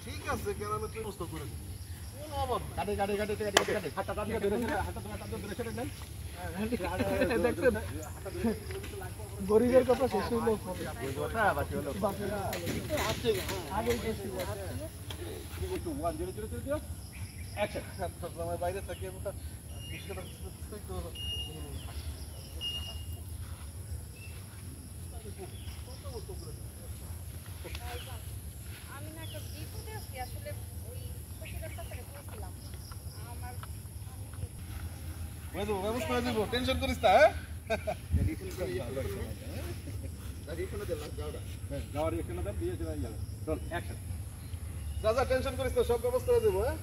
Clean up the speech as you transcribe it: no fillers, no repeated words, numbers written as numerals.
ঠিক আছে কেন আমি তুই ব্যবস্থা করে দিই গরিবের কথা শেষ হইল বাইরে থাকি আমি না একটা বিপদে আছি আসলে ওই খুশিটার সাথে বলছিলাম আমার টেনশন করিস না যা টেনশন করিস না সব ব্যবস্থা করে দেবো হ্যাঁ